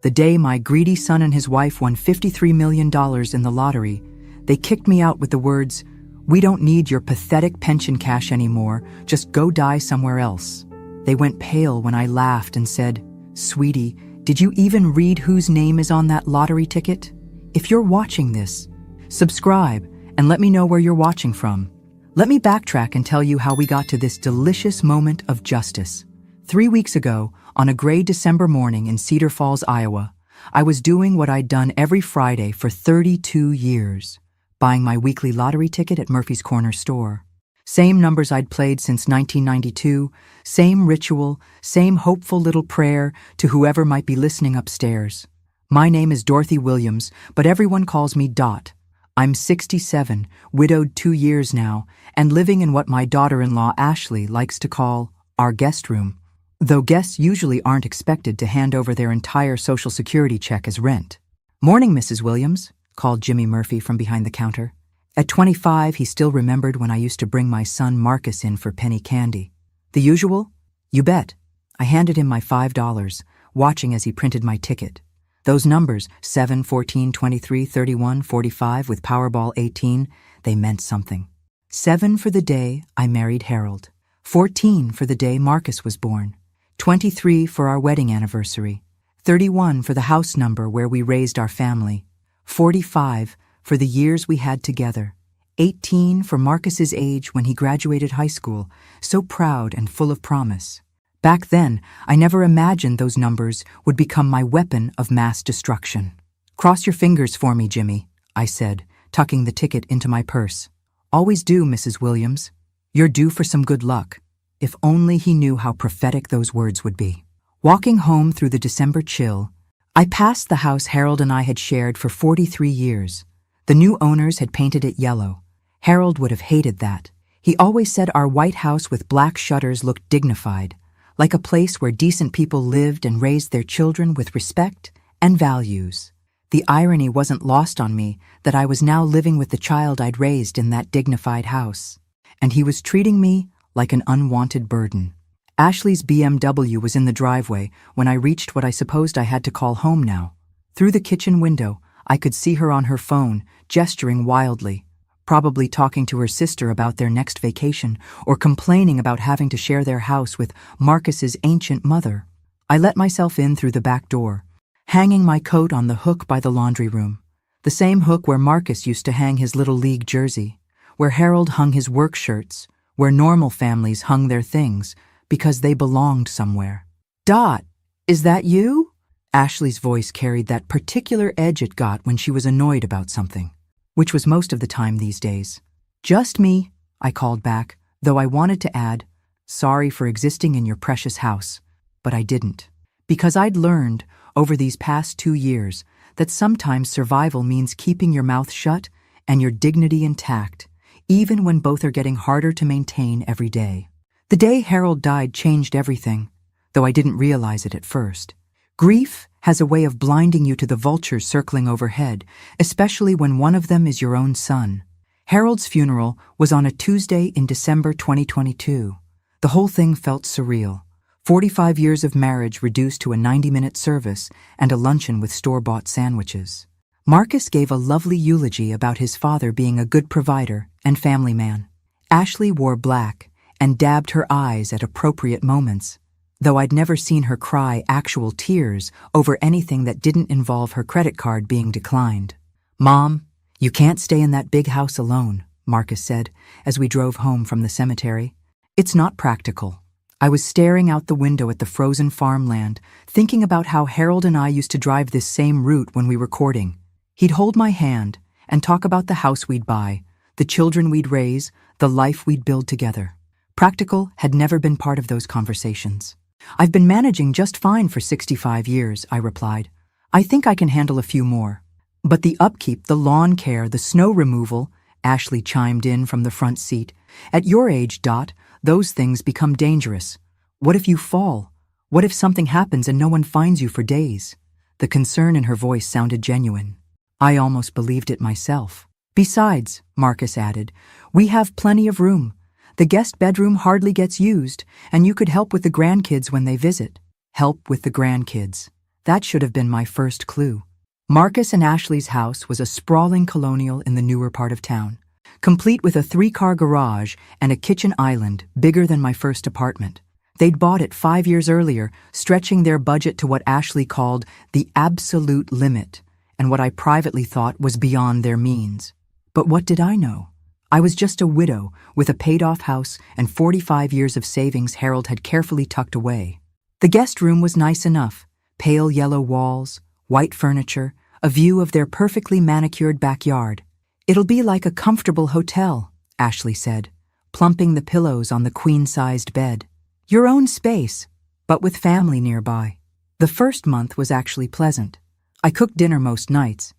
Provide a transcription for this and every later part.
The day my greedy son and his wife won $53 million in the lottery, they kicked me out with the words, "We don't need your pathetic pension cash anymore, just go die somewhere else." They went pale when I laughed and said, "Sweetie, did you even read whose name is on that lottery ticket? If you're watching this, subscribe and let me know where you're watching from." Let me backtrack and tell you how we got to this delicious moment of justice. 3 weeks ago, on a gray December morning in Cedar Falls, Iowa, I was doing what I'd done every Friday for 32 years, buying my weekly lottery ticket at Murphy's Corner store. Same numbers I'd played since 1992, same ritual, same hopeful little prayer to whoever might be listening upstairs. My name is Dorothy Williams, but everyone calls me Dot. I'm 67, widowed 2 years now, and living in what my daughter-in-law Ashley likes to call our guest room, though guests usually aren't expected to hand over their entire Social Security check as rent. "Morning, Mrs. Williams," called Jimmy Murphy from behind the counter. At 25, he still remembered when I used to bring my son Marcus in for penny candy. "The usual?" "You bet." I handed him my $5, watching as he printed my ticket. Those numbers, 7, 14, 23, 31, 45 with Powerball 18, they meant something. 7 for the day I married Harold. 14 for the day Marcus was born. 23 for our wedding anniversary. 31 for the house number where we raised our family. 45 for the years we had together. 18 for Marcus's age when he graduated high school, so proud and full of promise. Back then, I never imagined those numbers would become my weapon of mass destruction. "Cross your fingers for me, Jimmy," I said, tucking the ticket into my purse. "Always do, Mrs. Williams. You're due for some good luck." If only he knew how prophetic those words would be. Walking home through the December chill, I passed the house Harold and I had shared for 43 years. The new owners had painted it yellow. Harold would have hated that. He always said our white house with black shutters looked dignified, like a place where decent people lived and raised their children with respect and values. The irony wasn't lost on me that I was now living with the child I'd raised in that dignified house, and he was treating me like an unwanted burden. Ashley's BMW was in the driveway when I reached what I supposed I had to call home now. Through the kitchen window, I could see her on her phone, gesturing wildly, probably talking to her sister about their next vacation or complaining about having to share their house with Marcus's ancient mother. I let myself in through the back door, hanging my coat on the hook by the laundry room, the same hook where Marcus used to hang his Little League jersey, where Harold hung his work shirts, where normal families hung their things because they belonged somewhere. "Dot, is that you?" Ashley's voice carried that particular edge it got when she was annoyed about something, which was most of the time these days. "Just me," I called back, though I wanted to add, "Sorry for existing in your precious house," but I didn't. Because I'd learned, over these past 2 years, that sometimes survival means keeping your mouth shut and your dignity intact, even when both are getting harder to maintain every day. The day Harold died changed everything, though I didn't realize it at first. Grief has a way of blinding you to the vultures circling overhead, especially when one of them is your own son. Harold's funeral was on a Tuesday in December 2022. The whole thing felt surreal. 45 years of marriage reduced to a 90-minute service and a luncheon with store-bought sandwiches. Marcus gave a lovely eulogy about his father being a good provider and family man. Ashley wore black and dabbed her eyes at appropriate moments, though I'd never seen her cry actual tears over anything that didn't involve her credit card being declined. "Mom, you can't stay in that big house alone," Marcus said as we drove home from the cemetery. "It's not practical." I was staring out the window at the frozen farmland, thinking about how Harold and I used to drive this same route when we were courting. He'd hold my hand and talk about the house we'd buy, the children we'd raise, the life we'd build together. Practical had never been part of those conversations. "I've been managing just fine for 65 years, I replied. "I think I can handle a few more." "But the upkeep, the lawn care, the snow removal," Ashley chimed in from the front seat. "At your age, Dot, those things become dangerous. What if you fall? What if something happens and no one finds you for days?" The concern in her voice sounded genuine. I almost believed it myself. "Besides," Marcus added, "we have plenty of room. The guest bedroom hardly gets used, and you could help with the grandkids when they visit." Help with the grandkids. That should have been my first clue. Marcus and Ashley's house was a sprawling colonial in the newer part of town, complete with a 3-car garage and a kitchen island bigger than my first apartment. They'd bought it 5 years earlier, stretching their budget to what Ashley called the absolute limit, and what I privately thought was beyond their means. But what did I know? I was just a widow with a paid-off house and 45 years of savings Harold had carefully tucked away. The guest room was nice enough. Pale yellow walls, white furniture, a view of their perfectly manicured backyard. "It'll be like a comfortable hotel," Ashley said, plumping the pillows on the queen-sized bed. "Your own space, but with family nearby." The first month was actually pleasant. I cooked dinner most nights,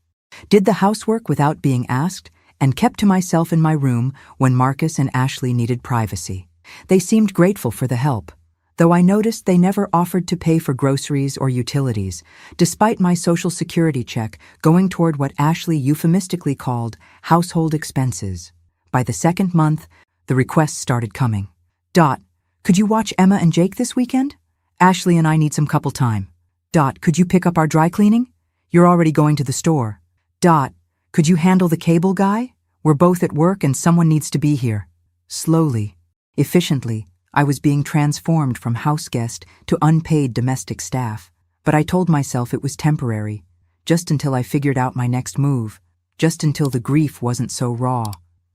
did the housework without being asked, and kept to myself in my room when Marcus and Ashley needed privacy. They seemed grateful for the help, though I noticed they never offered to pay for groceries or utilities, despite my Social Security check going toward what Ashley euphemistically called household expenses. By the second month, the requests started coming. "Dot, could you watch Emma and Jake this weekend? Ashley and I need some couple time." "Dot, could you pick up our dry cleaning? You're already going to the store." "Dot, could you handle the cable guy? We're both at work and someone needs to be here." Slowly, efficiently, I was being transformed from house guest to unpaid domestic staff. But I told myself it was temporary, just until I figured out my next move, just until the grief wasn't so raw,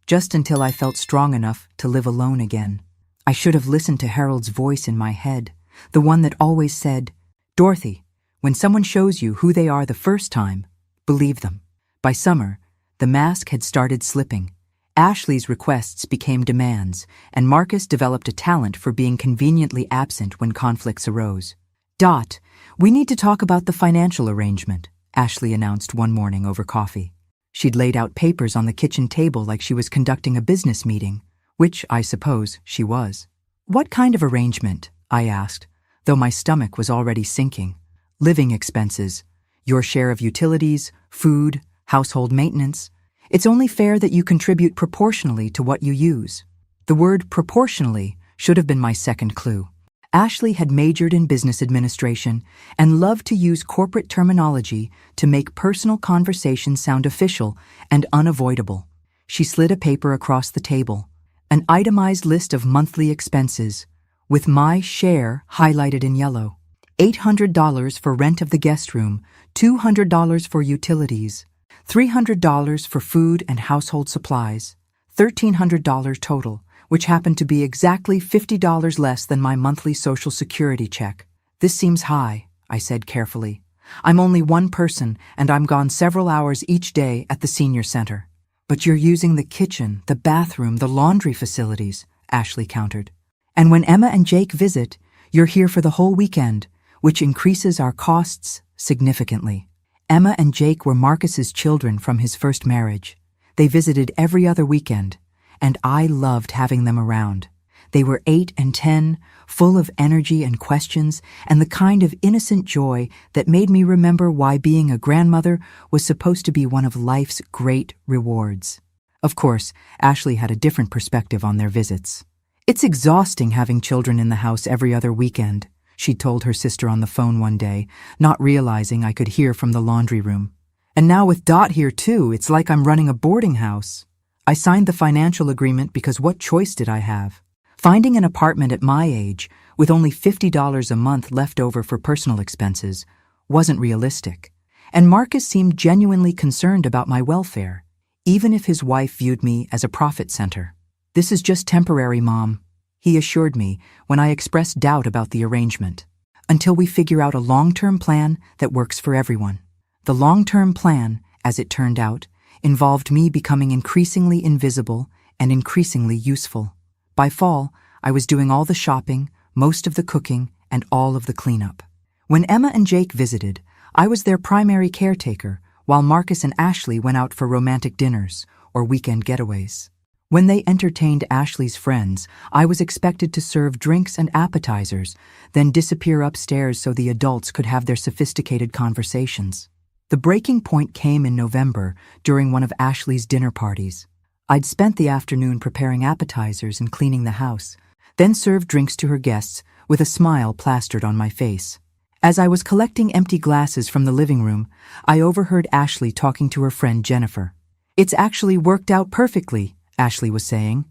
just until I felt strong enough to live alone again. I should have listened to Harold's voice in my head, the one that always said, "Dorothy, when someone shows you who they are the first time, believe them." By summer, the mask had started slipping. Ashley's requests became demands, and Marcus developed a talent for being conveniently absent when conflicts arose. "Dot, we need to talk about the financial arrangement," Ashley announced one morning over coffee. She'd laid out papers on the kitchen table like she was conducting a business meeting, which I suppose she was. "What kind of arrangement?" I asked, though my stomach was already sinking. "Living expenses, your share of utilities, food, household maintenance. It's only fair that you contribute proportionally to what you use." The word proportionally should have been my second clue. Ashley had majored in business administration and loved to use corporate terminology to make personal conversations sound official and unavoidable. She slid a paper across the table, an itemized list of monthly expenses, with my share highlighted in yellow. $800 for rent of the guest room, $200 for utilities, $300 for food and household supplies, $1,300 total, which happened to be exactly $50 less than my monthly Social Security check. "This seems high," I said carefully. "I'm only one person, and I'm gone several hours each day at the senior center." "But you're using the kitchen, the bathroom, the laundry facilities," Ashley countered. "And when Emma and Jake visit, you're here for the whole weekend, which increases our costs significantly." Emma and Jake were Marcus's children from his first marriage. They visited every other weekend, and I loved having them around. They were 8 and 10, full of energy and questions, and the kind of innocent joy that made me remember why being a grandmother was supposed to be one of life's great rewards. Of course, Ashley had a different perspective on their visits. "It's exhausting having children in the house every other weekend," she told her sister on the phone one day, not realizing I could hear from the laundry room. "And now with Dot here too, it's like I'm running a boarding house." I signed the financial agreement because what choice did I have? Finding an apartment at my age, with only $50 a month left over for personal expenses, wasn't realistic. And Marcus seemed genuinely concerned about my welfare, even if his wife viewed me as a profit center. "This is just temporary, Mom," he assured me when I expressed doubt about the arrangement, "until we figure out a long-term plan that works for everyone." The long-term plan, as it turned out, involved me becoming increasingly invisible and increasingly useful. By fall, I was doing all the shopping, most of the cooking, and all of the cleanup. When Emma and Jake visited, I was their primary caretaker, while Marcus and Ashley went out for romantic dinners or weekend getaways. When they entertained Ashley's friends, I was expected to serve drinks and appetizers, then disappear upstairs so the adults could have their sophisticated conversations. The breaking point came in November during one of Ashley's dinner parties. I'd spent the afternoon preparing appetizers and cleaning the house, then served drinks to her guests with a smile plastered on my face. As I was collecting empty glasses from the living room, I overheard Ashley talking to her friend Jennifer. "It's actually worked out perfectly," Ashley was saying.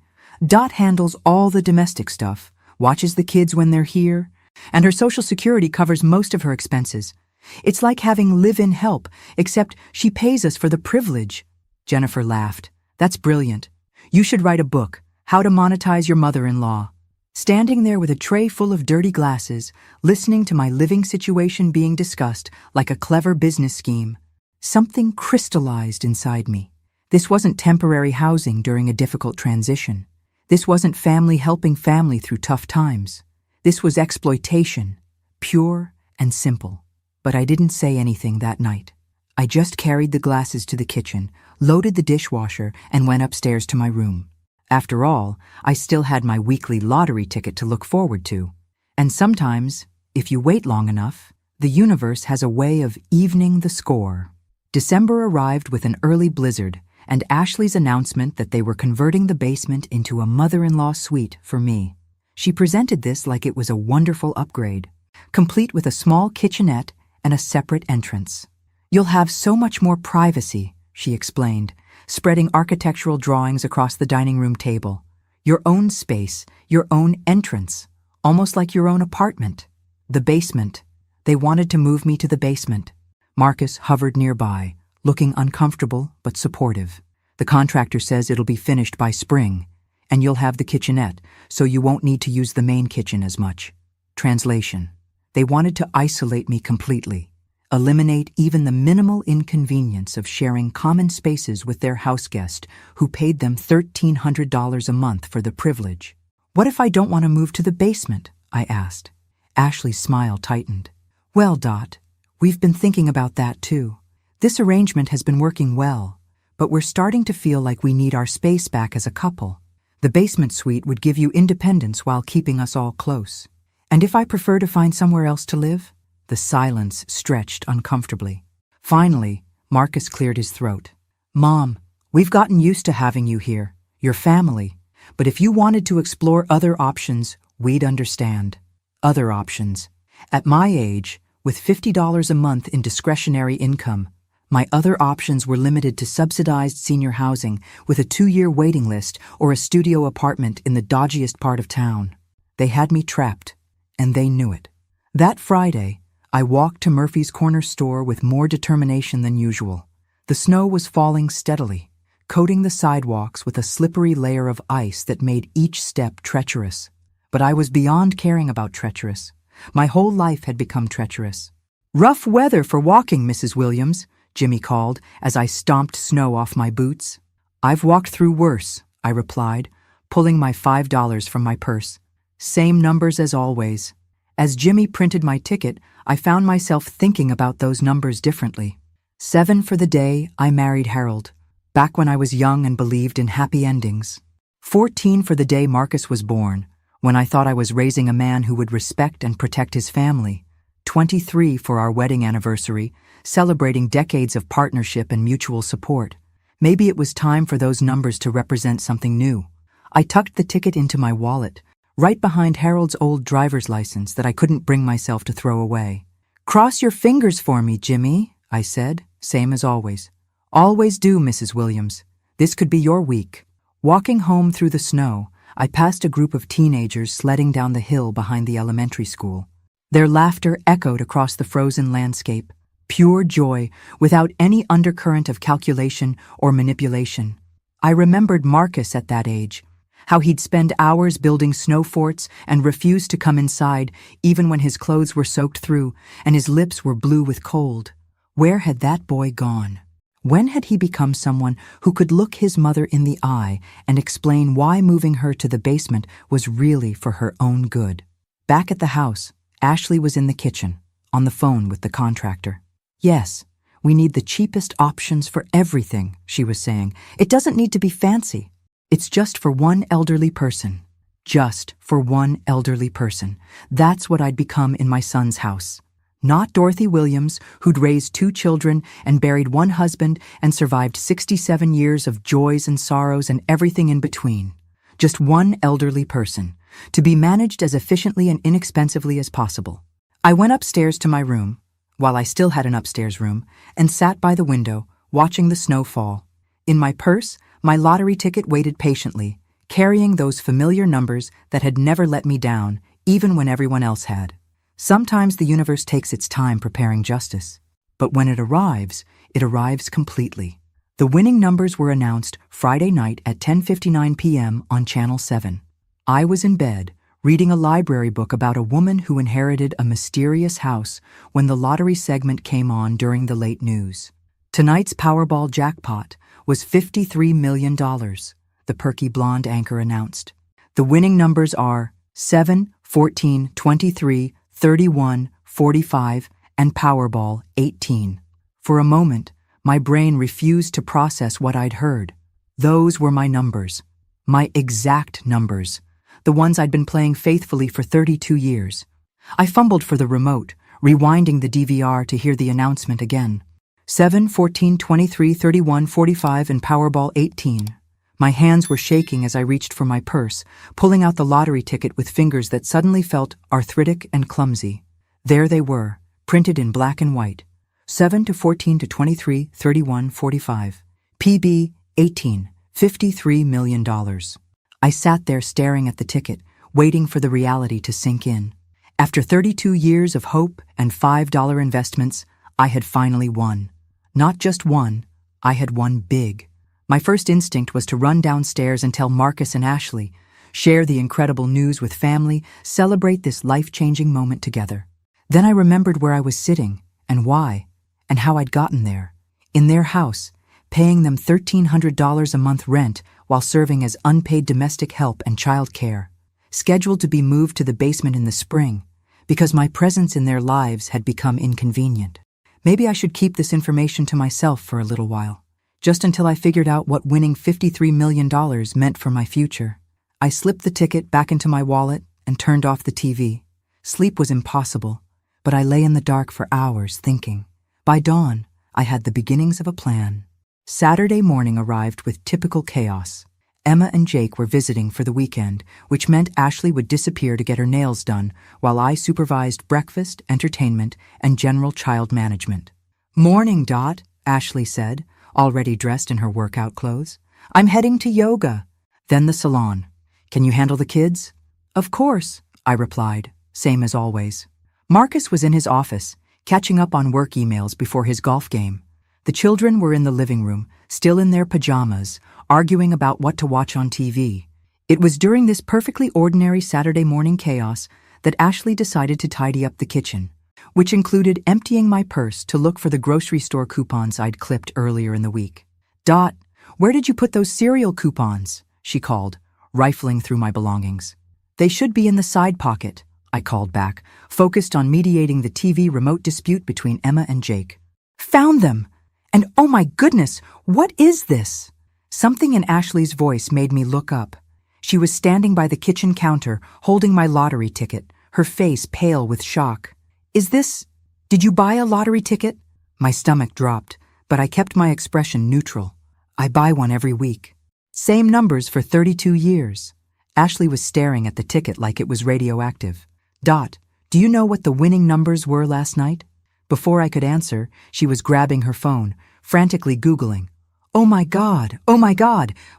"Dot handles all the domestic stuff, watches the kids when they're here, and her Social Security covers most of her expenses. It's like having live-in help, except she pays us for the privilege." Jennifer laughed. "That's brilliant. You should write a book, How to Monetize Your Mother-in-Law." Standing there with a tray full of dirty glasses, listening to my living situation being discussed like a clever business scheme, something crystallized inside me. This wasn't temporary housing during a difficult transition. This wasn't family helping family through tough times. This was exploitation, pure and simple. But I didn't say anything that night. I just carried the glasses to the kitchen, loaded the dishwasher, and went upstairs to my room. After all, I still had my weekly lottery ticket to look forward to. And sometimes, if you wait long enough, the universe has a way of evening the score. December arrived with an early blizzard, and Ashley's announcement that they were converting the basement into a mother-in-law suite for me. She presented this like it was a wonderful upgrade, complete with a small kitchenette and a separate entrance. "You'll have so much more privacy," she explained, spreading architectural drawings across the dining room table. "Your own space, your own entrance, almost like your own apartment." The basement. They wanted to move me to the basement. Marcus hovered nearby, looking uncomfortable but supportive. "The contractor says it'll be finished by spring, and you'll have the kitchenette, so you won't need to use the main kitchen as much." Translation. They wanted to isolate me completely, eliminate even the minimal inconvenience of sharing common spaces with their house guest who paid them $1,300 a month for the privilege. "What if I don't want to move to the basement?" I asked. Ashley's smile tightened. "Well, Dot, we've been thinking about that too. This arrangement has been working well, but we're starting to feel like we need our space back as a couple. The basement suite would give you independence while keeping us all close. And if I prefer to find somewhere else to live?" The silence stretched uncomfortably. Finally, Marcus cleared his throat. "Mom, we've gotten used to having you here, your family, but if you wanted to explore other options, we'd understand." Other options. At my age, with $50 a month in discretionary income, my other options were limited to subsidized senior housing with a 2-year waiting list or a studio apartment in the dodgiest part of town. They had me trapped, and they knew it. That Friday, I walked to Murphy's Corner store with more determination than usual. The snow was falling steadily, coating the sidewalks with a slippery layer of ice that made each step treacherous. But I was beyond caring about treacherous. My whole life had become treacherous. "Rough weather for walking, Mrs. Williams," Jimmy called as I stomped snow off my boots. "I've walked through worse," I replied, pulling my $5 from my purse. Same numbers as always. As Jimmy printed my ticket, I found myself thinking about those numbers differently. 7 for the day I married Harold, back when I was young and believed in happy endings. 14 for the day Marcus was born, when I thought I was raising a man who would respect and protect his family. 23 for our wedding anniversary, celebrating decades of partnership and mutual support. Maybe it was time for those numbers to represent something new. I tucked the ticket into my wallet, right behind Harold's old driver's license that I couldn't bring myself to throw away. "Cross your fingers for me, Jimmy," I said, same as always. "Always do, Mrs. Williams. This could be your week." Walking home through the snow, I passed a group of teenagers sledding down the hill behind the elementary school. Their laughter echoed across the frozen landscape, pure joy without any undercurrent of calculation or manipulation. I remembered Marcus at that age, how he'd spend hours building snow forts and refuse to come inside even when his clothes were soaked through and his lips were blue with cold. Where had that boy gone? When had he become someone who could look his mother in the eye and explain why moving her to the basement was really for her own good? Back at the house, Ashley was in the kitchen, on the phone with the contractor. "Yes, we need the cheapest options for everything," she was saying. "It doesn't need to be fancy. It's just for one elderly person. Just for one elderly person. That's what I'd become in my son's house. Not Dorothy Williams, who'd raised 2 children and buried 1 husband and survived 67 years of joys and sorrows and everything in between. Just one elderly person, to be managed as efficiently and inexpensively as possible. I went upstairs to my room, while I still had an upstairs room, and sat by the window, watching the snow fall. In my purse, my lottery ticket waited patiently, carrying those familiar numbers that had never let me down, even when everyone else had. Sometimes the universe takes its time preparing justice, but when it arrives completely. The winning numbers were announced Friday night at 10:59 p.m. on Channel 7. I was in bed, reading a library book about a woman who inherited a mysterious house when the lottery segment came on during the late news. Tonight's Powerball jackpot was $53 million, the perky blonde anchor announced. The winning numbers are 7, 14, 23, 31, 45, and Powerball 18. For a moment, my brain refused to process what I'd heard. Those were my numbers. My exact numbers. The ones I'd been playing faithfully for 32 years. I fumbled for the remote, rewinding the DVR to hear the announcement again. 7, 14, 23, 31, 45, and Powerball 18. My hands were shaking as I reached for my purse, pulling out the lottery ticket with fingers that suddenly felt arthritic and clumsy. There they were, printed in black and white. 7 to 14 to 23, 31, 45. PB 18, $53 million. I sat there staring at the ticket, waiting for the reality to sink in. After 32 years of hope and $5 investments, I had finally won. Not just won, I had won big. My first instinct was to run downstairs and tell Marcus and Ashley, share the incredible news with family, celebrate this life-changing moment together. Then I remembered where I was sitting, and why, and how I'd gotten there. In their house, paying them $1,300 a month rent while serving as unpaid domestic help and child care, scheduled to be moved to the basement in the spring, because my presence in their lives had become inconvenient. Maybe I should keep this information to myself for a little while, just until I figured out what winning $53 million meant for my future. I slipped the ticket back into my wallet and turned off the TV. Sleep was impossible, but I lay in the dark for hours thinking. By dawn, I had the beginnings of a plan. Saturday morning arrived with typical chaos. Emma and Jake were visiting for the weekend, which meant Ashley would disappear to get her nails done, while I supervised breakfast, entertainment, and general child management. "Morning, Dot," Ashley said, already dressed in her workout clothes. "I'm heading to yoga." Then the salon. "Can you handle the kids?" "Of course," I replied, same as always. Marcus was in his office, catching up on work emails before his golf game. The children were in the living room, still in their pajamas, arguing about what to watch on TV. It was during this perfectly ordinary Saturday morning chaos that Ashley decided to tidy up the kitchen, which included emptying my purse to look for the grocery store coupons I'd clipped earlier in the week. "Dot, where did you put those cereal coupons?" she called, rifling through my belongings. "They should be in the side pocket," I called back, focused on mediating the TV remote dispute between Emma and Jake. "Found them! And oh my goodness, what is this?" Something in Ashley's voice made me look up. She was standing by the kitchen counter, holding my lottery ticket, her face pale with shock. Did you buy a lottery ticket?" My stomach dropped, but I kept my expression neutral. "I buy one every week." "Same numbers for 32 years. Ashley was staring at the ticket like it was radioactive. "Dot, do you know what the winning numbers were last night?" Before I could answer, she was grabbing her phone, frantically Googling. Oh my God,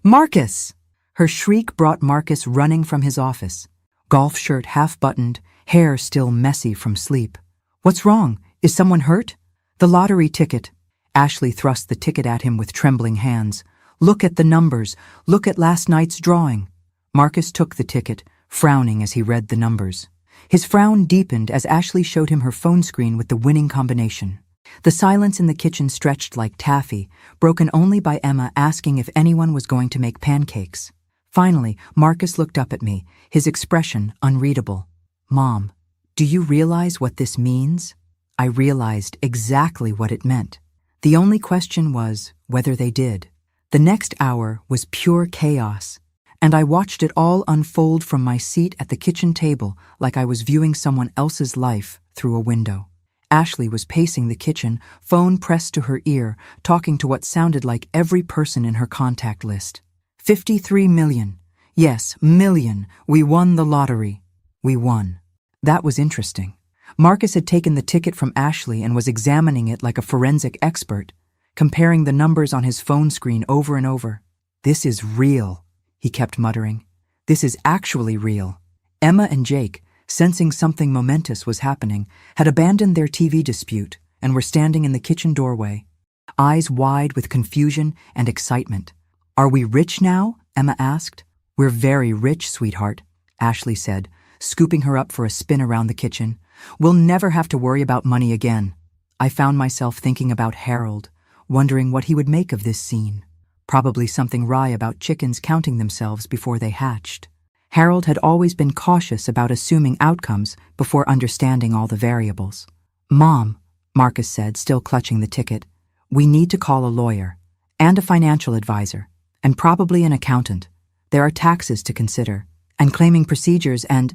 Marcus!" Her shriek brought Marcus running from his office. Golf shirt half-buttoned, hair still messy from sleep. "What's wrong? Is someone hurt?" "The lottery ticket." Ashley thrust the ticket at him with trembling hands. "Look at the numbers. Look at last night's drawing." Marcus took the ticket, frowning as he read the numbers. His frown deepened as Ashley showed him her phone screen with the winning combination. The silence in the kitchen stretched like taffy, broken only by Emma asking if anyone was going to make pancakes. Finally, Marcus looked up at me, his expression unreadable. "Mom, do you realize what this means?" I realized exactly what it meant. The only question was whether they did. The next hour was pure chaos, and I watched it all unfold from my seat at the kitchen table like I was viewing someone else's life through a window. Ashley was pacing the kitchen, phone pressed to her ear, talking to what sounded like every person in her contact list. 53 million. Yes, million. We won the lottery. We won. That was interesting. Marcus had taken the ticket from Ashley and was examining it like a forensic expert, comparing the numbers on his phone screen over and over. "This is real," he kept muttering. "This is actually real." Emma and Jake, sensing something momentous was happening, had abandoned their TV dispute and were standing in the kitchen doorway, eyes wide with confusion and excitement. "Are we rich now?" Emma asked. "We're very rich, sweetheart," Ashley said, scooping her up for a spin around the kitchen. "We'll never have to worry about money again." I found myself thinking about Harold, wondering what he would make of this scene. Probably something wry about chickens counting themselves before they hatched. Harold had always been cautious about assuming outcomes before understanding all the variables. "Mom," Marcus said, still clutching the ticket, "we need to call a lawyer, and a financial advisor, and probably an accountant. There are taxes to consider, and claiming procedures, and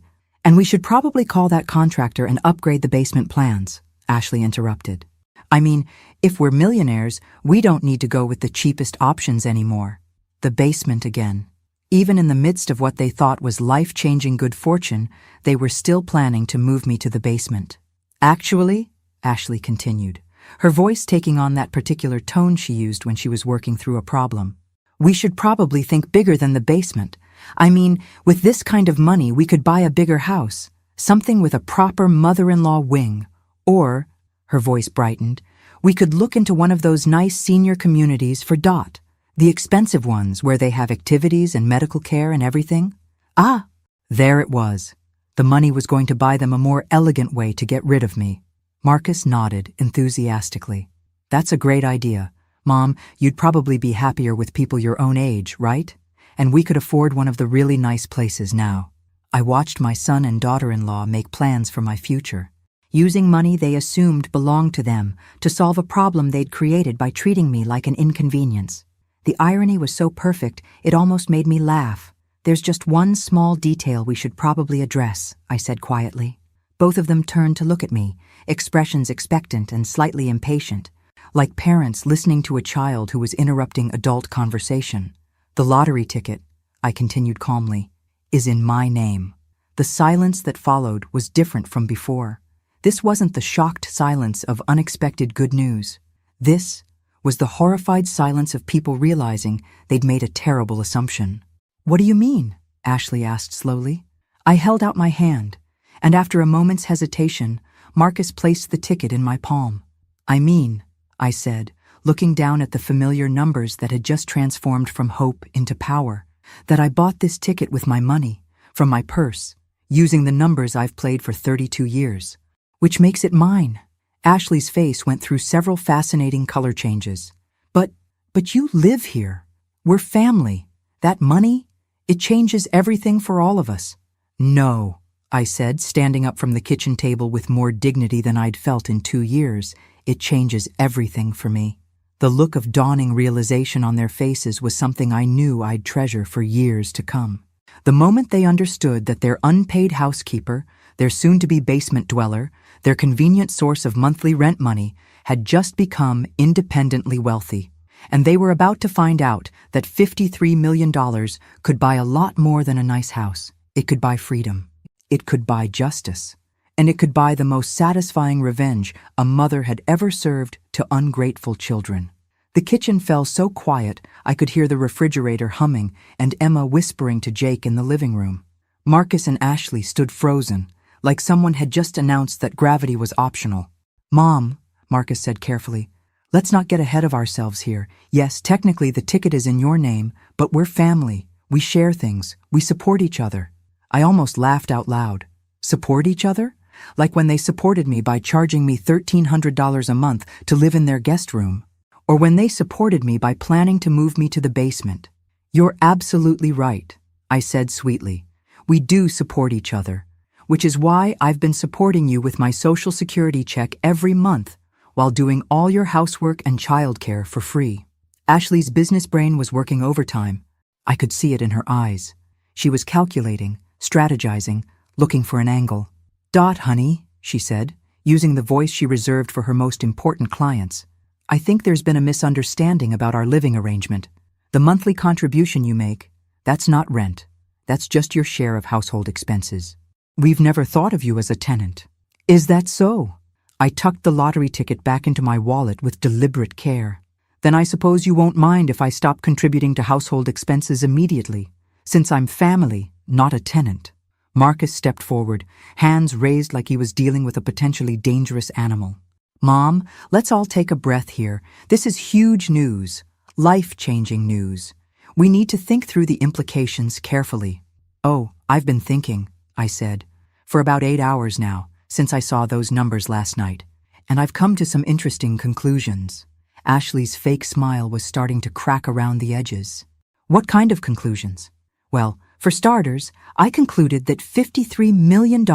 we should probably call that contractor and upgrade the basement plans," Ashley interrupted. "I mean, if we're millionaires, we don't need to go with the cheapest options anymore." The basement again. Even in the midst of what they thought was life-changing good fortune, they were still planning to move me to the basement. "Actually," Ashley continued, her voice taking on that particular tone she used when she was working through a problem, "we should probably think bigger than the basement. I mean, with this kind of money, we could buy a bigger house, something with a proper mother-in-law wing. Or," her voice brightened, "we could look into one of those nice senior communities for Dot, the expensive ones where they have activities and medical care and everything." Ah, there it was. The money was going to buy them a more elegant way to get rid of me. Marcus nodded enthusiastically. "That's a great idea. Mom, you'd probably be happier with people your own age, right? And we could afford one of the really nice places now." I watched my son and daughter-in-law make plans for my future, using money they assumed belonged to them to solve a problem they'd created by treating me like an inconvenience. The irony was so perfect, it almost made me laugh. "There's just one small detail we should probably address," I said quietly. Both of them turned to look at me, expressions expectant and slightly impatient, like parents listening to a child who was interrupting adult conversation. "The lottery ticket," I continued calmly, "is in my name." The silence that followed was different from before. This wasn't the shocked silence of unexpected good news. This was the horrified silence of people realizing they'd made a terrible assumption. "What do you mean?" Ashley asked slowly. I held out my hand, and after a moment's hesitation, Marcus placed the ticket in my palm. "I mean," I said, looking down at the familiar numbers that had just transformed from hope into power, "that I bought this ticket with my money, from my purse, using the numbers I've played for 32 years. Which makes it mine." Ashley's face went through several fascinating color changes. But you live here. We're family. That money, it changes everything for all of us." "No," I said, standing up from the kitchen table with more dignity than I'd felt in 2 years. "It changes everything for me." The look of dawning realization on their faces was something I knew I'd treasure for years to come. The moment they understood that their unpaid housekeeper, their soon-to-be basement dweller, their convenient source of monthly rent money, had just become independently wealthy, and they were about to find out that $53 million could buy a lot more than a nice house. It could buy freedom. It could buy justice. And it could buy the most satisfying revenge a mother had ever served to ungrateful children. The kitchen fell so quiet I could hear the refrigerator humming and Emma whispering to Jake in the living room. Marcus and Ashley stood frozen, like someone had just announced that gravity was optional. "Mom," Marcus said carefully, "let's not get ahead of ourselves here. Yes, technically the ticket is in your name, but we're family. We share things. We support each other." I almost laughed out loud. Support each other? Like when they supported me by charging me $1,300 a month to live in their guest room. Or when they supported me by planning to move me to the basement. "You're absolutely right," I said sweetly. "We do support each other, which is why I've been supporting you with my Social Security check every month while doing all your housework and childcare for free." Ashley's business brain was working overtime. I could see it in her eyes. She was calculating, strategizing, looking for an angle. "Dot, honey," she said, using the voice she reserved for her most important clients. "I think there's been a misunderstanding about our living arrangement. The monthly contribution you make, that's not rent. That's just your share of household expenses. We've never thought of you as a tenant. Is that so? I tucked the lottery ticket back into my wallet with deliberate care. Then I suppose you won't mind if I stop contributing to household expenses immediately, since I'm family, not a tenant. Marcus stepped forward, hands raised like he was dealing with a potentially dangerous animal. Mom, let's all take a breath here. This is huge news, life-changing news. We need to think through the implications carefully. Oh, I've been thinking, I said, for about 8 hours now, since I saw those numbers last night, and I've come to some interesting conclusions. Ashley's fake smile was starting to crack around the edges. What kind of conclusions? Well, for starters, I concluded that $53 million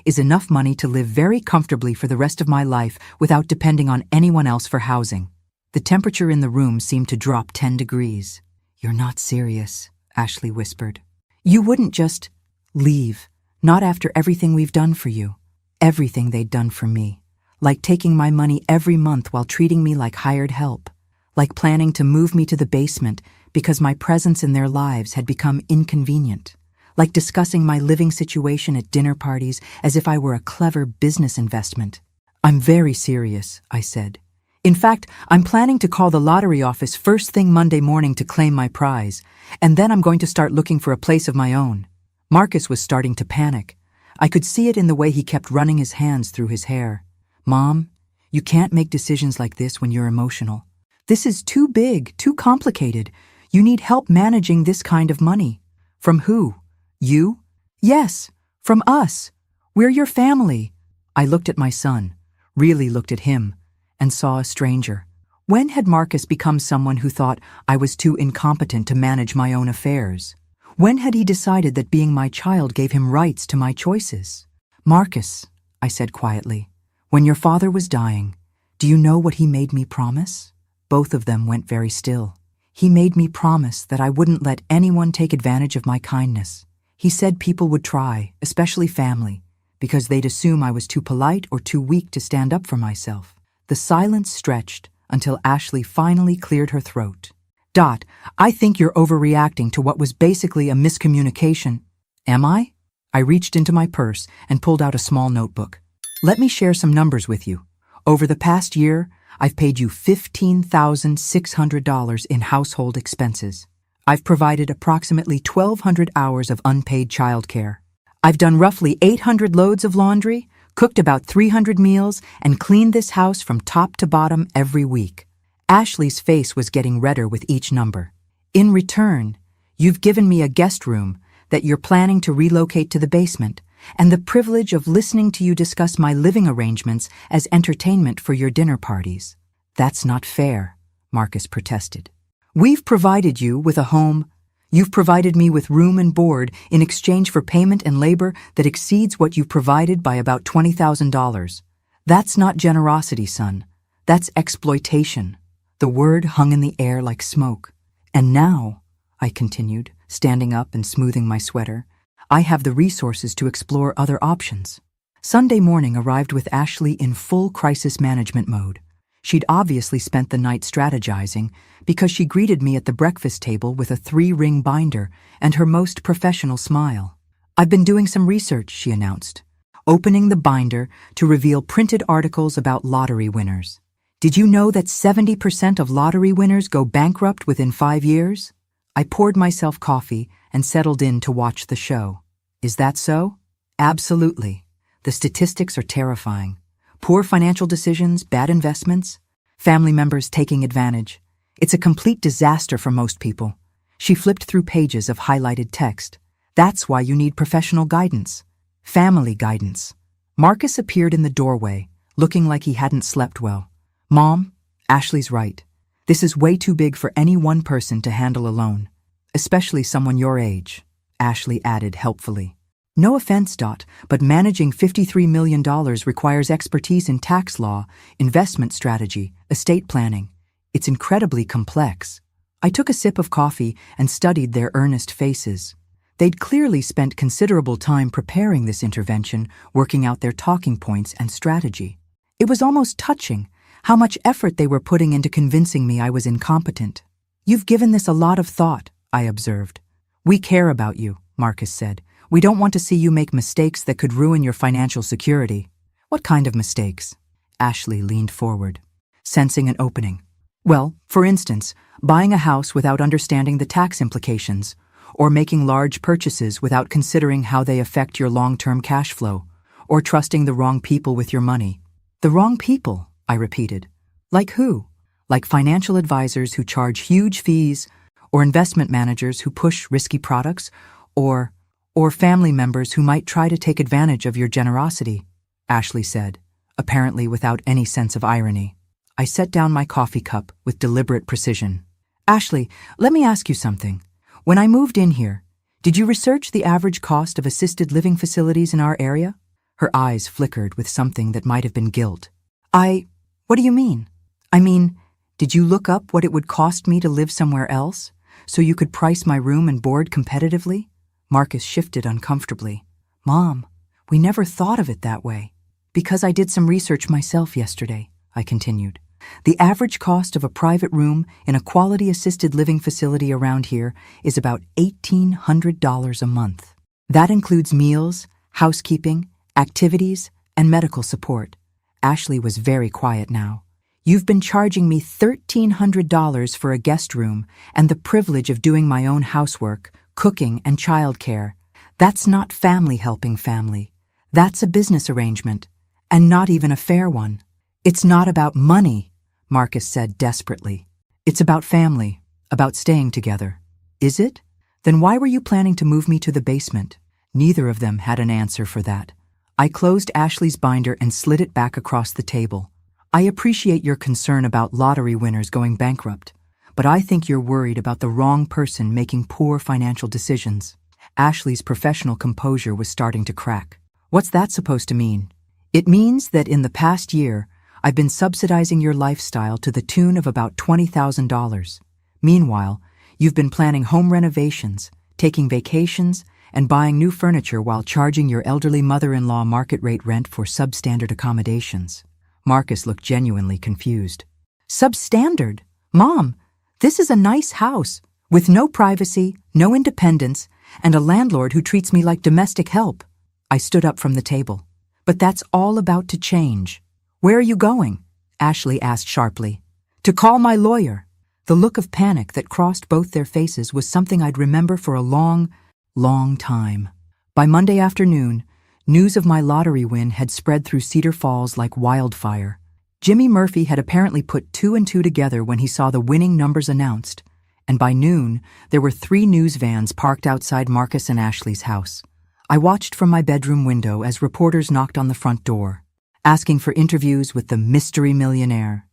is enough money to live very comfortably for the rest of my life without depending on anyone else for housing. The temperature in the room seemed to drop 10 degrees. You're not serious, Ashley whispered. You wouldn't just leave, not after everything we've done for you. Everything they'd done for me. Like taking my money every month while treating me like hired help. Like planning to move me to the basement because my presence in their lives had become inconvenient. Like discussing my living situation at dinner parties as if I were a clever business investment. I'm very serious, I said. In fact, I'm planning to call the lottery office first thing Monday morning to claim my prize, and then I'm going to start looking for a place of my own. Marcus was starting to panic. I could see it in the way he kept running his hands through his hair. Mom, you can't make decisions like this when you're emotional. This is too big, too complicated. You need help managing this kind of money. From who? You? Yes, from us. We're your family. I looked at my son, really looked at him, and saw a stranger. When had Marcus become someone who thought I was too incompetent to manage my own affairs? When had he decided that being my child gave him rights to my choices? Marcus, I said quietly, when your father was dying, do you know what he made me promise? Both of them went very still. He made me promise that I wouldn't let anyone take advantage of my kindness. He said people would try, especially family, because they'd assume I was too polite or too weak to stand up for myself. The silence stretched until Ashley finally cleared her throat. I think you're overreacting to what was basically a miscommunication. Am I? I reached into my purse and pulled out a small notebook. Let me share some numbers with you. Over the past year, I've paid you $15,600 in household expenses. I've provided approximately 1,200 hours of unpaid childcare. I've done roughly 800 loads of laundry, cooked about 300 meals, and cleaned this house from top to bottom every week. Ashley's face was getting redder with each number. In return, you've given me a guest room that you're planning to relocate to the basement, and the privilege of listening to you discuss my living arrangements as entertainment for your dinner parties. That's not fair, Marcus protested. We've provided you with a home. You've provided me with room and board in exchange for payment and labor that exceeds what you've provided by about $20,000. That's not generosity, son. That's exploitation. The word hung in the air like smoke. And now, I continued, standing up and smoothing my sweater, I have the resources to explore other options. Sunday morning arrived with Ashley in full crisis management mode. She'd obviously spent the night strategizing because she greeted me at the breakfast table with a 3-ring binder and her most professional smile. I've been doing some research, she announced, opening the binder to reveal printed articles about lottery winners. Did you know that 70% of lottery winners go bankrupt within 5 years? I poured myself coffee and settled in to watch the show. Is that so? Absolutely. The statistics are terrifying. Poor financial decisions, bad investments, family members taking advantage. It's a complete disaster for most people. She flipped through pages of highlighted text. That's why you need professional guidance. Family guidance. Marcus appeared in the doorway, looking like he hadn't slept well. Mom, Ashley's right. This is way too big for any one person to handle alone, especially someone your age, Ashley added helpfully. No offense, but managing $53 million requires expertise in tax law, investment strategy, estate planning. It's incredibly complex. I took a sip of coffee and studied their earnest faces. They'd clearly spent considerable time preparing this intervention, working out their talking points and strategy. It was almost touching how much effort they were putting into convincing me I was incompetent. You've given this a lot of thought, I observed. We care about you, Marcus said. We don't want to see you make mistakes that could ruin your financial security. What kind of mistakes? Ashley leaned forward, sensing an opening. Well, for instance, buying a house without understanding the tax implications, or making large purchases without considering how they affect your long-term cash flow, or trusting the wrong people with your money. The wrong people, I repeated. Like who? Like financial advisors who charge huge fees, or investment managers who push risky products, or family members who might try to take advantage of your generosity, Ashley said, apparently without any sense of irony. I set down my coffee cup with deliberate precision. Ashley, let me ask you something. When I moved in here, did you research the average cost of assisted living facilities in our area? Her eyes flickered with something that might have been guilt. What do you mean? I mean, did you look up what it would cost me to live somewhere else, so you could price my room and board competitively? Marcus shifted uncomfortably. Mom, we never thought of it that way. Because I did some research myself yesterday, I continued. The average cost of a private room in a quality assisted living facility around here is about $1,800 a month. That includes meals, housekeeping, activities, and medical support. Ashley was very quiet now. You've been charging me $1,300 for a guest room and the privilege of doing my own housework, cooking, and childcare. That's not family helping family. That's a business arrangement, and not even a fair one. It's not about money, Marcus said desperately. It's about family, about staying together. Is it? Then why were you planning to move me to the basement? Neither of them had an answer for that. I closed Ashley's binder and slid it back across the table. I appreciate your concern about lottery winners going bankrupt, but I think you're worried about the wrong person making poor financial decisions. Ashley's professional composure was starting to crack. What's that supposed to mean? It means that in the past year, I've been subsidizing your lifestyle to the tune of about $20,000. Meanwhile, you've been planning home renovations, taking vacations, and buying new furniture while charging your elderly mother-in-law market-rate rent for substandard accommodations. Marcus looked genuinely confused. Substandard? Mom, this is a nice house, with no privacy, no independence, and a landlord who treats me like domestic help. I stood up from the table. But that's all about to change. Where are you going? Ashley asked sharply. To call my lawyer. The look of panic that crossed both their faces was something I'd remember for a long time. By Monday afternoon, news of my lottery win had spread through Cedar Falls like wildfire. Jimmy Murphy had apparently put 2 and 2 together when he saw the winning numbers announced, and by noon, there were 3 news vans parked outside Marcus and Ashley's house. I watched from my bedroom window as reporters knocked on the front door, asking for interviews with the mystery millionaire.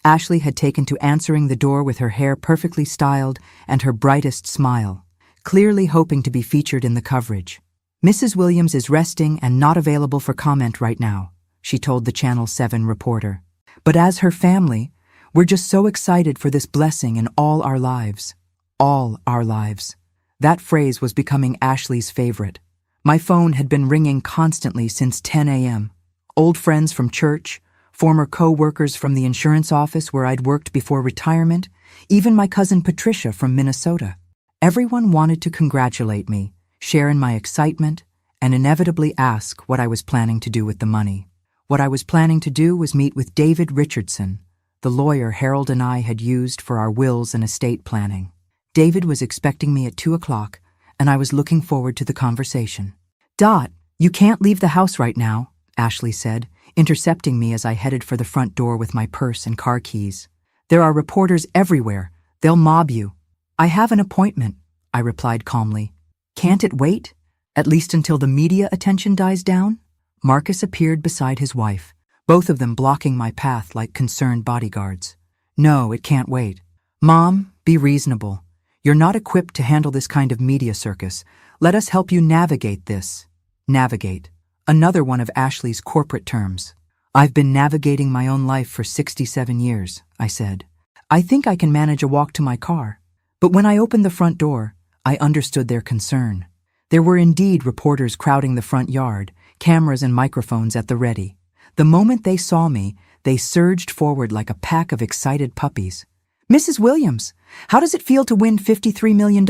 Ashley had taken to answering the door with her hair perfectly styled and her brightest smile, clearly hoping to be featured in the coverage. Mrs. Williams is resting and not available for comment right now, she told the Channel 7 reporter. But as her family, we're just so excited for this blessing in all our lives. All our lives. That phrase was becoming Ashley's favorite. My phone had been ringing constantly since 10 a.m. Old friends from church, former co-workers from the insurance office where I'd worked before retirement, even my cousin Patricia from Minnesota. Everyone wanted to congratulate me, share in my excitement, and inevitably ask what I was planning to do with the money. What I was planning to do was meet with David Richardson, the lawyer Harold and I had used for our wills and estate planning. David was expecting me at 2 o'clock, and I was looking forward to the conversation. Dot, you can't leave the house right now, Ashley said, intercepting me as I headed for the front door with my purse and car keys. There are reporters everywhere. They'll mob you. I have an appointment, I replied calmly. Can't it wait? At least until the media attention dies down? Marcus appeared beside his wife, both of them blocking my path like concerned bodyguards. No, it can't wait. Mom, be reasonable. You're not equipped to handle this kind of media circus. Let us help you navigate this. Navigate. Another one of Ashley's corporate terms. I've been navigating my own life for 67 years, I said. I think I can manage a walk to my car. But when I opened the front door, I understood their concern. There were indeed reporters crowding the front yard, cameras and microphones at the ready. The moment they saw me, they surged forward like a pack of excited puppies. Mrs. Williams, how does it feel to win $53 million?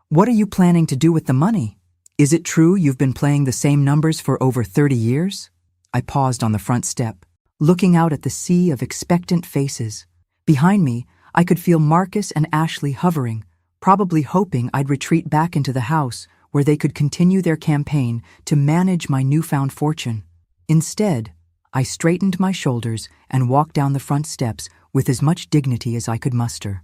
What are you planning to do with the money? Is it true you've been playing the same numbers for over 30 years? I paused on the front step, looking out at the sea of expectant faces. Behind me, I could feel Marcus and Ashley hovering, probably hoping I'd retreat back into the house where they could continue their campaign to manage my newfound fortune. Instead, I straightened my shoulders and walked down the front steps with as much dignity as I could muster.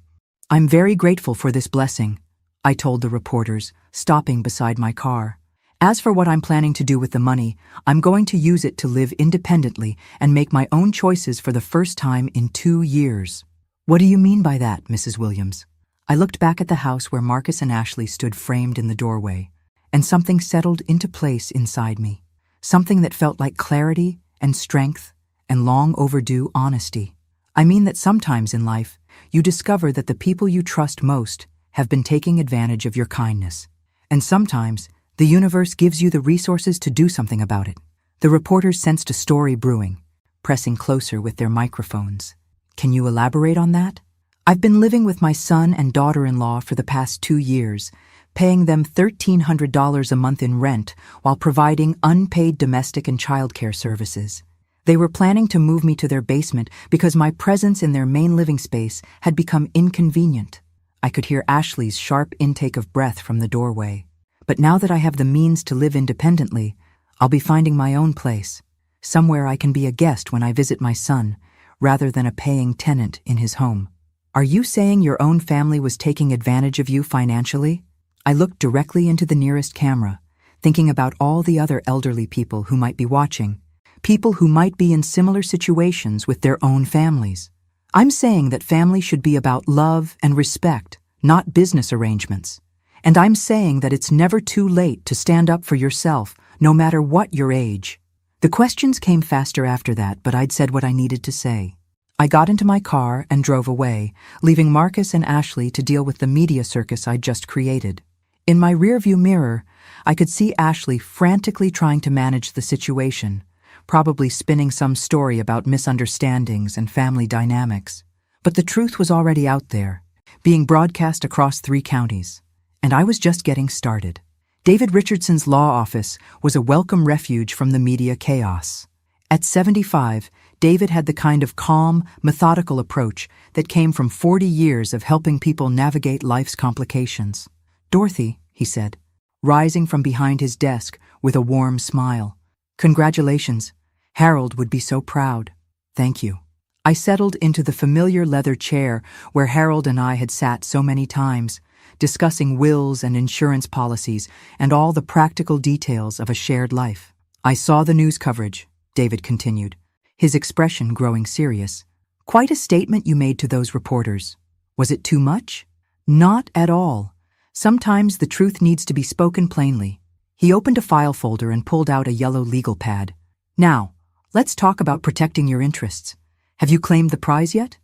"I'm very grateful for this blessing," I told the reporters, stopping beside my car. "As for what I'm planning to do with the money, I'm going to use it to live independently and make my own choices for the first time in 2 years." "What do you mean by that, Mrs. Williams?" I looked back at the house where Marcus and Ashley stood framed in the doorway, and something settled into place inside me. Something that felt like clarity and strength and long overdue honesty. I mean that sometimes in life, you discover that the people you trust most have been taking advantage of your kindness. And sometimes, the universe gives you the resources to do something about it. The reporters sensed a story brewing, pressing closer with their microphones. "Can you elaborate on that?" "I've been living with my son and daughter-in-law for the past 2 years, paying them $1,300 a month in rent while providing unpaid domestic and childcare services. They were planning to move me to their basement because my presence in their main living space had become inconvenient." I could hear Ashley's sharp intake of breath from the doorway. "But now that I have the means to live independently, I'll be finding my own place, somewhere I can be a guest when I visit my son, rather than a paying tenant in his home." "Are you saying your own family was taking advantage of you financially?" I looked directly into the nearest camera, thinking about all the other elderly people who might be watching, people who might be in similar situations with their own families. "I'm saying that family should be about love and respect, not business arrangements. And I'm saying that it's never too late to stand up for yourself, no matter what your age." The questions came faster after that, but I'd said what I needed to say. I got into my car and drove away, leaving Marcus and Ashley to deal with the media circus I'd just created. In my rearview mirror, I could see Ashley frantically trying to manage the situation, probably spinning some story about misunderstandings and family dynamics. But the truth was already out there, being broadcast across 3 counties, and I was just getting started. David Richardson's law office was a welcome refuge from the media chaos. At 75, David had the kind of calm, methodical approach that came from 40 years of helping people navigate life's complications. "Dorothy," he said, rising from behind his desk with a warm smile. "Congratulations. Harold would be so proud." "Thank you." I settled into the familiar leather chair where Harold and I had sat so many times, discussing wills and insurance policies and all the practical details of a shared life. "I saw the news coverage," David continued, his expression growing serious. "Quite a statement you made to those reporters. Was it too much?" "Not at all. Sometimes the truth needs to be spoken plainly." He opened a file folder and pulled out a yellow legal pad. "Now, let's talk about protecting your interests. Have you claimed the prize yet?"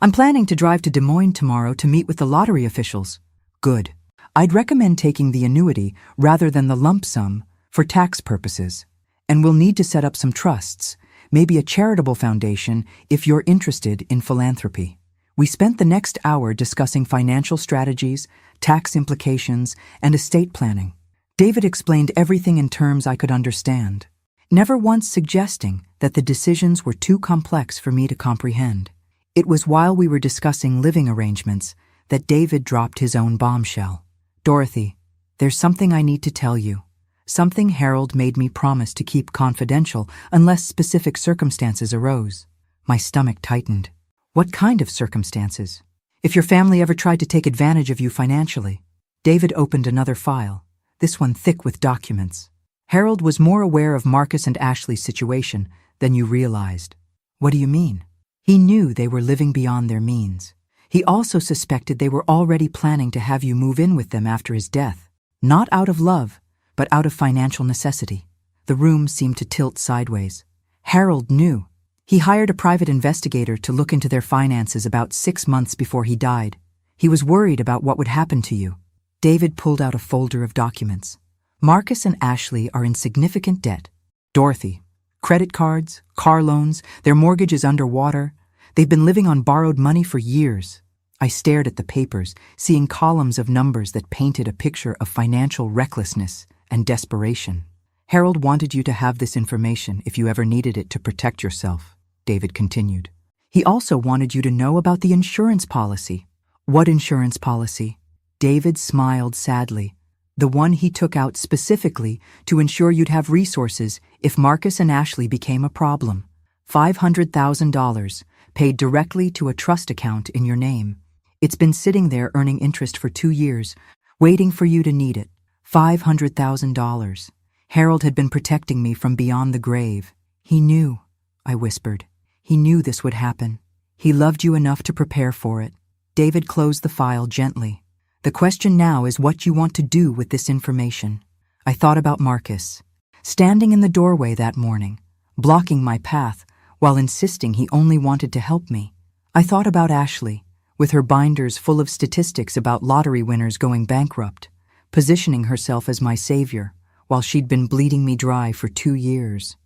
"I'm planning to drive to Des Moines tomorrow to meet with the lottery officials." "Good. I'd recommend taking the annuity rather than the lump sum for tax purposes. And we'll need to set up some trusts, maybe a charitable foundation if you're interested in philanthropy." We spent the next hour discussing financial strategies, tax implications, and estate planning. David explained everything in terms I could understand, never once suggesting that the decisions were too complex for me to comprehend. It was while we were discussing living arrangements that David dropped his own bombshell. "Dorothy, there's something I need to tell you. Something Harold made me promise to keep confidential unless specific circumstances arose." My stomach tightened. "What kind of circumstances?" "If your family ever tried to take advantage of you financially." David opened another file, this one thick with documents. "Harold was more aware of Marcus and Ashley's situation than you realized." "What do you mean?" "He knew they were living beyond their means. He also suspected they were already planning to have you move in with them after his death. Not out of love, but out of financial necessity." The room seemed to tilt sideways. "Harold knew. He hired a private investigator to look into their finances about 6 months before he died. He was worried about what would happen to you." David pulled out a folder of documents. "Marcus and Ashley are in significant debt. Dorothy, credit cards, car loans, their mortgage is underwater. They've been living on borrowed money for years." I stared at the papers, seeing columns of numbers that painted a picture of financial recklessness and desperation. Harold wanted you to have this information if you ever needed it to protect yourself, David continued. He also wanted you to know about the insurance policy. What insurance policy? David smiled sadly. The one he took out specifically to ensure you'd have resources if Marcus and Ashley became a problem. $500,000, paid directly to a trust account in your name. It's been sitting there earning interest for 2 years, waiting for you to need it. $500,000. Harold had been protecting me from beyond the grave. He knew, I whispered. He knew this would happen. He loved you enough to prepare for it. David closed the file gently. The question now is what you want to do with this information. I thought about Marcus, standing in the doorway that morning, blocking my path while insisting he only wanted to help me. I thought about Ashley, with her binders full of statistics about lottery winners going bankrupt, positioning herself as my savior while she'd been bleeding me dry for 2 years.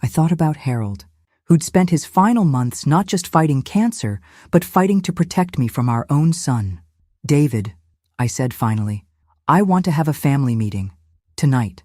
I thought about Harold, who'd spent his final months not just fighting cancer, but fighting to protect me from our own son. David, I said finally, I want to have a family meeting. Tonight.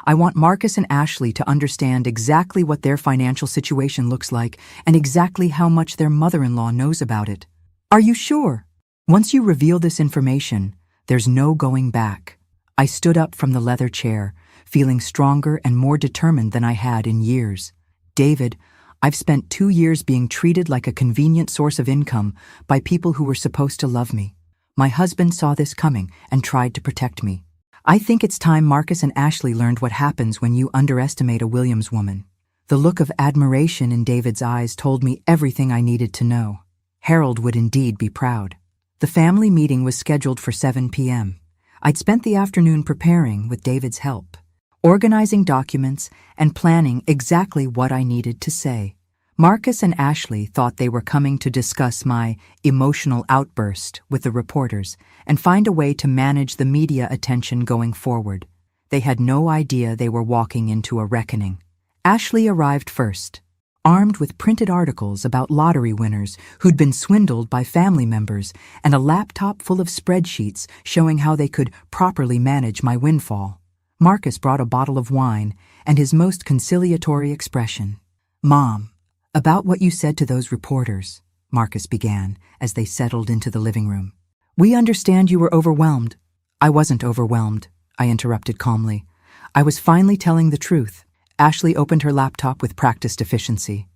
I want Marcus and Ashley to understand exactly what their financial situation looks like and exactly how much their mother-in-law knows about it. Are you sure? Once you reveal this information, there's no going back. I stood up from the leather chair, feeling stronger and more determined than I had in years. David, I've spent 2 years being treated like a convenient source of income by people who were supposed to love me. My husband saw this coming and tried to protect me. I think it's time Marcus and Ashley learned what happens when you underestimate a Williams woman. The look of admiration in David's eyes told me everything I needed to know. Harold would indeed be proud. The family meeting was scheduled for 7 p.m. I'd spent the afternoon preparing with David's help, organizing documents and planning exactly what I needed to say. Marcus and Ashley thought they were coming to discuss my emotional outburst with the reporters and find a way to manage the media attention going forward. They had no idea they were walking into a reckoning. Ashley arrived first, armed with printed articles about lottery winners who'd been swindled by family members and a laptop full of spreadsheets showing how they could properly manage my windfall. Marcus brought a bottle of wine and his most conciliatory expression. Mom, about what you said to those reporters, Marcus began as they settled into the living room. We understand you were overwhelmed. I wasn't overwhelmed, I interrupted calmly. I was finally telling the truth. Ashley opened her laptop with practiced efficiency.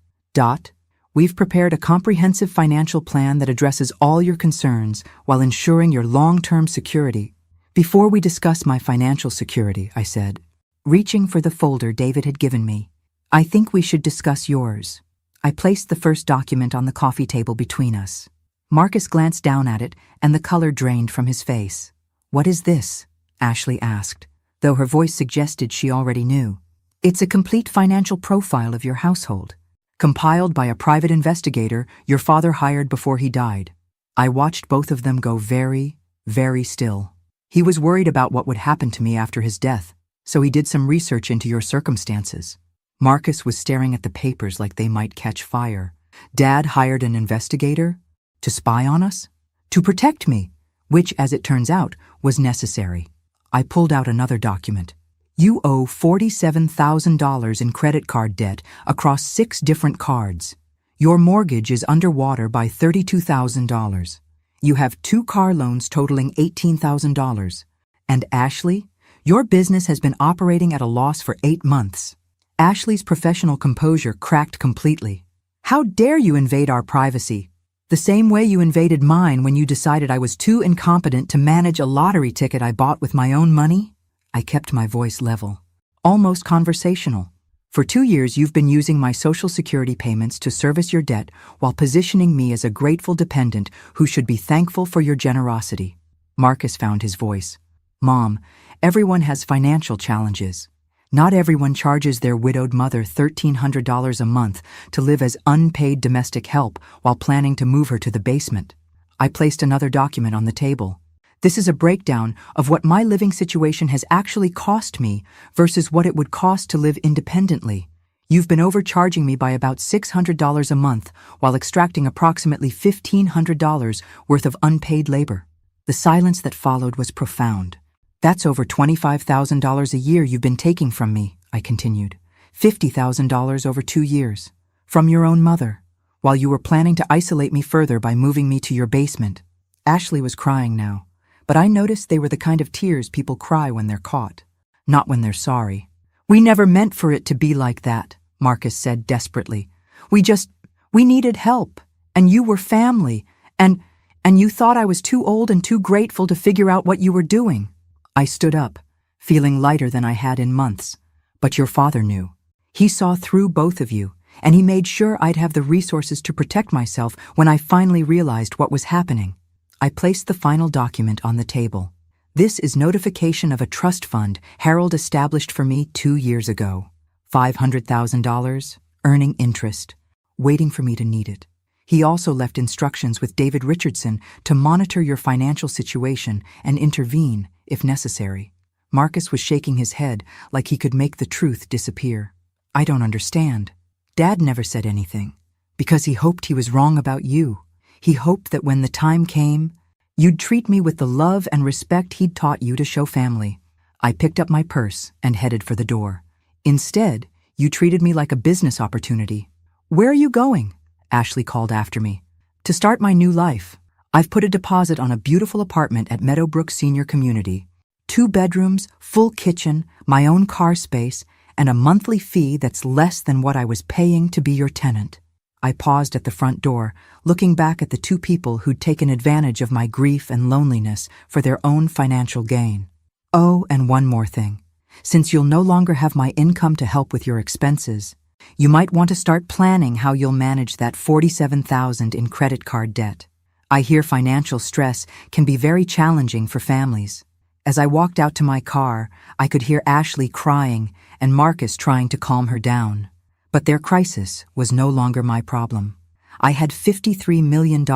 We've prepared a comprehensive financial plan that addresses all your concerns while ensuring your long-term security. Before we discuss my financial security, I said, reaching for the folder David had given me, I think we should discuss yours. I placed the first document on the coffee table between us. Marcus glanced down at it, and the color drained from his face. What is this? Ashley asked, though her voice suggested she already knew. It's a complete financial profile of your household, compiled by a private investigator your father hired before he died. I watched both of them go very, very still. He was worried about what would happen to me after his death, so he did some research into your circumstances. Marcus was staring at the papers like they might catch fire. Dad hired an investigator? To spy on us? To protect me, which, as it turns out, was necessary. I pulled out another document. You owe $47,000 in credit card debt across 6 different cards. Your mortgage is underwater by $32,000. You have 2 car loans totaling $18,000. And Ashley, your business has been operating at a loss for 8 months. Ashley's professional composure cracked completely. How dare you invade our privacy? The same way you invaded mine when you decided I was too incompetent to manage a lottery ticket I bought with my own money? I kept my voice level, almost conversational. For 2 years you've been using my Social Security payments to service your debt while positioning me as a grateful dependent who should be thankful for your generosity. Marcus found his voice. Mom, everyone has financial challenges. Not everyone charges their widowed mother $1,300 a month to live as unpaid domestic help while planning to move her to the basement. I placed another document on the table. This is a breakdown of what my living situation has actually cost me versus what it would cost to live independently. You've been overcharging me by about $600 a month while extracting approximately $1,500 worth of unpaid labor. The silence that followed was profound. That's over $25,000 a year you've been taking from me, I continued. $50,000 over 2 years. From your own mother, while you were planning to isolate me further by moving me to your basement. Ashley was crying now, but I noticed they were the kind of tears people cry when they're caught, not when they're sorry. We never meant for it to be like that, Marcus said desperately. We needed help, and you were family, and you thought I was too old and too grateful to figure out what you were doing. I stood up, feeling lighter than I had in months. But your father knew. He saw through both of you, and he made sure I'd have the resources to protect myself when I finally realized what was happening. I placed the final document on the table. This is notification of a trust fund Harold established for me 2 years ago. $500,000, earning interest, waiting for me to need it. He also left instructions with David Richardson to monitor your financial situation and intervene if necessary. Marcus was shaking his head like he could make the truth disappear. I don't understand. Dad never said anything, because he hoped he was wrong about you. He hoped that when the time came, you'd treat me with the love and respect he'd taught you to show family. I picked up my purse and headed for the door. Instead, you treated me like a business opportunity. Where are you going? Ashley called after me. To start my new life. I've put a deposit on a beautiful apartment at Meadowbrook Senior Community. 2 bedrooms, full kitchen, my own car space, and a monthly fee that's less than what I was paying to be your tenant. I paused at the front door, looking back at the 2 people who'd taken advantage of my grief and loneliness for their own financial gain. Oh, and one more thing. Since you'll no longer have my income to help with your expenses, you might want to start planning how you'll manage that $47,000 in credit card debt. I hear financial stress can be very challenging for families. As I walked out to my car, I could hear Ashley crying and Marcus trying to calm her down. But their crisis was no longer my problem. I had $53 million,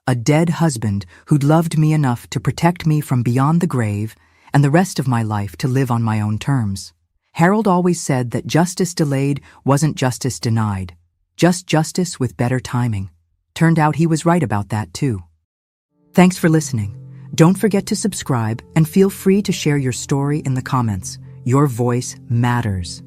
a dead husband who'd loved me enough to protect me from beyond the grave, and the rest of my life to live on my own terms. Harold always said that justice delayed wasn't justice denied, just justice with better timing. Turned out he was right about that too. Thanks for listening. Don't forget to subscribe and feel free to share your story in the comments. Your voice matters.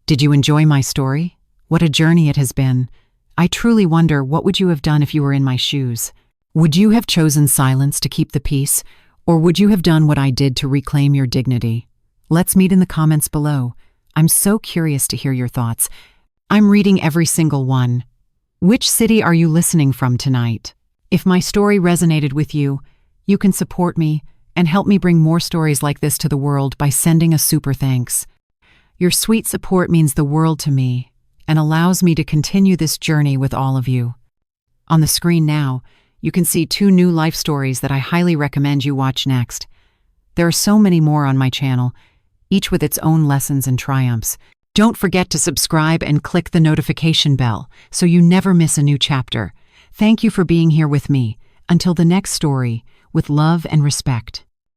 Did you enjoy my story? What a journey it has been. I truly wonder, what would you have done if you were in my shoes? Would you have chosen silence to keep the peace, or would you have done what I did to reclaim your dignity? Let's meet in the comments below. I'm so curious to hear your thoughts. I'm reading every single one. Which city are you listening from tonight? If my story resonated with you, you can support me and help me bring more stories like this to the world by sending a super thanks. Your sweet support means the world to me and allows me to continue this journey with all of you. On the screen now, you can see 2 new life stories that I highly recommend you watch next. There are so many more on my channel, each with its own lessons and triumphs. Don't forget to subscribe and click the notification bell so you never miss a new chapter. Thank you for being here with me. Until the next story, with love and respect.